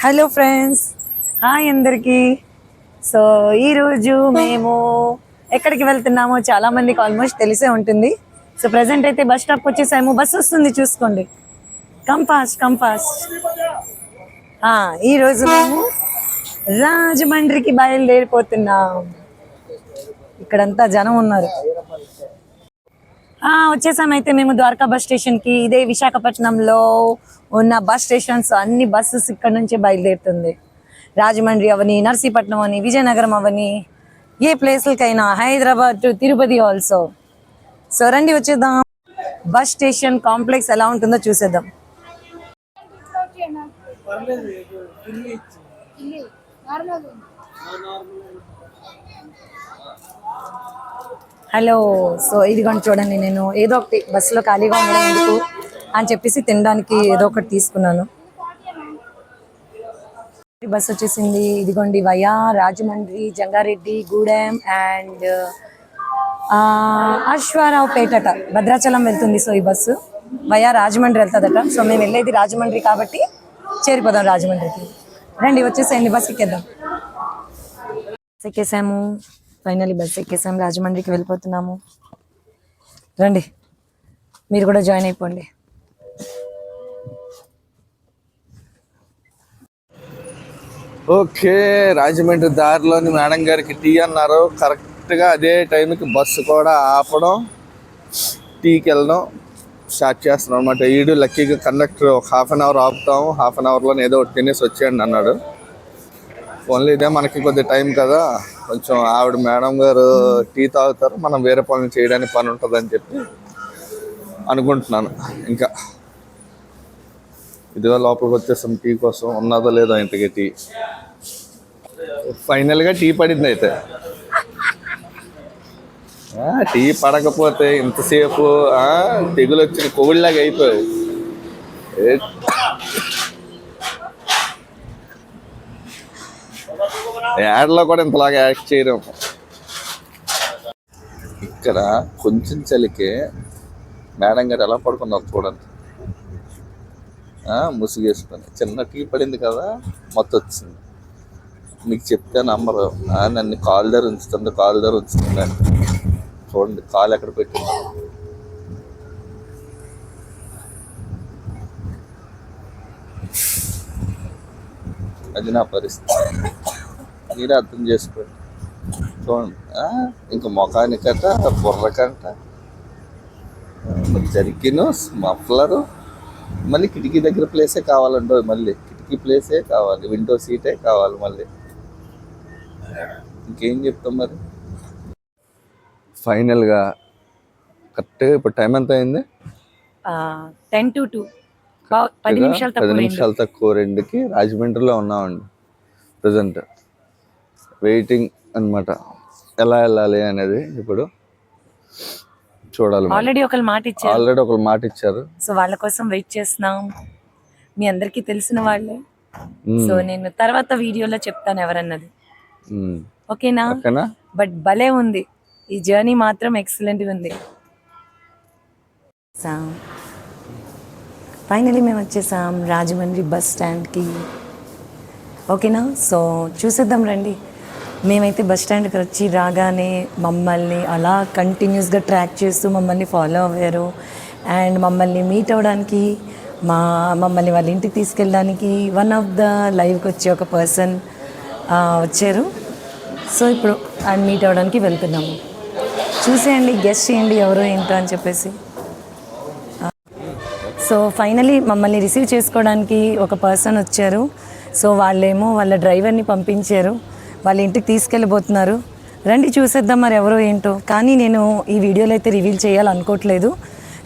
Hello friends, hi అందరికీ. So ఈరోజు మేము ఎక్కడికి వెళ్తున్నామో చాలా మందికి ఆల్మోస్ట్ తెలిసే ఉంటుంది. సో ప్రజెంట్ అయితే బస్ స్టాప్కి వచ్చేసాము. బస్ వస్తుంది, చూసుకోండి. Come fast. ఈరోజు మేము రాజమండ్రికి బయలుదేరిపోతున్నాం. ఇక్కడంతా జనం ఉన్నారు. వచ్చేసామైతే మేము ద్వారకా బస్ స్టేషన్కి. ఇదే విశాఖపట్నంలో ఉన్న బస్ స్టేషన్స్. అన్ని బస్సెస్ ఇక్కడ నుంచే బయలుదేరుతుంది. రాజమండ్రి అవని, నర్సీపట్నం అని, విజయనగరం అవని, ఏ ప్లేస్లకైనా, Hyderabad to Tirupati also. So రండి వచ్చేద్దాం. బస్ స్టేషన్ కాంప్లెక్స్ ఎలా ఉంటుందో చూసేద్దాం. హలో. సో ఇదిగోండి చూడండి, నేను ఏదో ఒకటి బస్సులో ఖాళీగా ఉండడం ఎందుకు అని చెప్పేసి తినడానికి ఏదో ఒకటి తీసుకున్నాను. బస్ వచ్చేసింది. ఇదిగోండి via Rajahmundry, Jangareddygudem and Aswaraopeta, Bhadrachalam వెళ్తుంది. సో ఈ బస్సు వయా రాజమండ్రి వెళ్తుందట. సో మేము వెళ్ళేది రాజమండ్రి కాబట్టి చేరిపోదాం రాజమండ్రికి. రండి వచ్చేసేయండి, బస్ ఎక్కేద్దాం. ఎక్కేసాము, ఫైనల్లీ బస్ ఎక్కేసాము. రాజమండ్రికి వెళ్ళిపోతున్నాము. రండి మీరు కూడా జాయిన్ అయిపోండి. ఓకే, రాజమండ్రి దారిలోని మేడం గారికి టీ అన్నారు. కరెక్ట్గా అదే టైంకి బస్సు కూడా ఆపడం, టీకి వెళ్ళడం స్టార్ట్ చేస్తున్నాం అనమాట. ఈడు లక్కీగా కండక్టర్ ఒక హాఫ్ అన్ అవర్ ఆపుతాము, హాఫ్ అన్ అవర్లో ఏదో ఒకటి తినేసి వచ్చేయండి అన్నాడు. ఓన్లీ ఇదే మనకి కొద్ది టైం కదా, కొంచెం ఆవిడ మేడం గారు టీ తాగుతారు, మనం వేరే పనులు చేయడానికి పని ఉంటుందని చెప్పి అనుకుంటున్నాను. ఇంకా ఇదిగో లోపలికి వచ్చేసాం టీ కోసం. ఉన్నదో లేదో ఇంతకీ టీ. ఫైనల్గా టీ పడింది. అయితే టీ పడకపోతే ఇంతసేపు తెగులు వచ్చిన కోవిడ్లాగా అయిపోయాయి. యాడ్లో కూడా ఇంతలాగా యాక్ట్ చేయడం. ఇక్కడ కొంచెం చలికే మేడం గారు ఎలా పడుకున్నారు చూడండి, ముసుగేసుకొని. చిన్న టీ పడింది కదా, మొత్తం వచ్చింది. మీకు చెప్తే నమ్మరు. నన్ను కాలు దగ్గర ఉంచుతుంది. చూడండి కాలు ఎక్కడ పెట్టింది. అది నా పరిస్థితి, మీరే అర్థం చేసుకోండి. చూడండి, ఇంకా ముఖానికట, బుర్రకంట, జరిగిన మఫ్లరు, మళ్ళీ కిటికీ దగ్గర ప్లేసే కావాలండి. మళ్ళీ కిటికీ ప్లేసే కావాలి, విండో సీటే కావాలి. మళ్ళీ ఇంకేం చెప్తాం మరి. ఫైనల్గా కరెక్ట్గా ఇప్పుడు టైం ఎంత అయింది? 10 to 2, 10 నిమిషాలు తక్కువ 2కి రాజమండ్రిలో ఉన్నామండి. ప్రజెంట్ వెయిటింగ్ అనమాట, ఎలా వెళ్ళాలి అనేది ఇప్పుడు చూడాలి. ఆల్రెడీ ఒకరు మాట ఇచ్చారు. సో వాళ్ళ కోసం వెయిట్ చేస్తున్నాం. మీ అందరికీ తెలిసిన వాళ్ళే. సో నేను తర్వాత వీడియోలో చెప్తాను ఎవరన్నది. ఓకేనా? బట్ భలే ఉంది ఈ జర్నీ, మాత్రం ఎక్సలెంట్గా ఉంది. ఫైనలీ మేము వచ్చేసాం రాజమండ్రి బస్ స్టాండ్కి. ఓకేనా? సో చూసేద్దాం రండి. మేమైతే బస్ స్టాండ్కి వచ్చి రాగానే మమ్మల్ని అలా కంటిన్యూస్గా ట్రాక్ చేస్తూ మమ్మల్ని ఫాలో అయ్యారు. అండ్ మమ్మల్ని మీట్ అవ్వడానికి, మమ్మల్ని వాళ్ళ ఇంటికి తీసుకెళ్ళడానికి వన్ ఆఫ్ ద లైవ్కి వచ్చే ఒక పర్సన్ వచ్చారు. సో ఇప్పుడు అండ్ మీట్ అవ్వడానికి వెళ్తున్నాము. చూసేయండి, గెస్ట్ చేయండి ఎవరో ఏంటో అని చెప్పేసి. సో ఫైనలీ మమ్మల్ని రిసీవ్ చేసుకోవడానికి ఒక పర్సన్ వచ్చారు. సో వాళ్ళేమో వాళ్ళ డ్రైవర్ని పంపించారు, వాళ్ళ ఇంటికి తీసుకెళ్ళిపోతున్నారు. రండి చూసేద్దాం మరి ఎవరో ఏంటో. కానీ నేను ఈ వీడియోలో అయితే రివీల్ చేయాలనుకోవట్లేదు.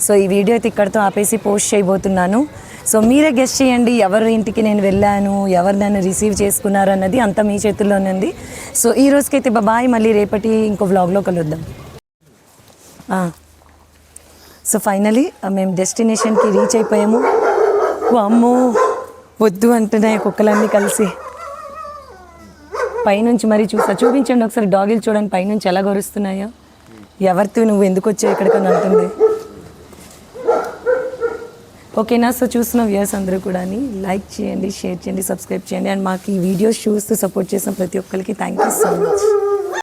సో ఈ వీడియో అయితే ఇక్కడితో ఆపేసి పోస్ట్ చేయబోతున్నాను. సో మీరే గెస్ట్ చేయండి ఎవరి ఇంటికి నేను వెళ్ళాను, ఎవరు నన్ను రిసీవ్ చేసుకున్నారు అన్నది అంతా మీ చేతుల్లోనే ఉంది. సో ఈ రోజుకైతే బాయ్, మళ్ళీ రేపటి ఇంకో వ్లాగ్లో కలుద్దాం. సో ఫైనలీ మేము డెస్టినేషన్కి రీచ్ అయిపోయాము. అమ్మో వద్దు అంటున్నాయి కుక్కలన్నీ కలిసి. పైనుంచి మరీ చూపించండి ఒకసారి. డాగిలు చూడండి పైనుంచి ఎలా గొరుస్తున్నాయో. ఎవరితో నువ్వు ఎందుకు వచ్చావు ఇక్కడికని అంటుంది. ఓకేనా? సో చూస్తున్న వ్యూయర్స్ అందరూ కూడా లైక్ చేయండి, షేర్ చేయండి, సబ్స్క్రైబ్ చేయండి. అండ్ మాకు ఈ వీడియోస్ చూస్తూ సపోర్ట్ చేసిన ప్రతి ఒక్కరికి థ్యాంక్ యూ సో మచ్.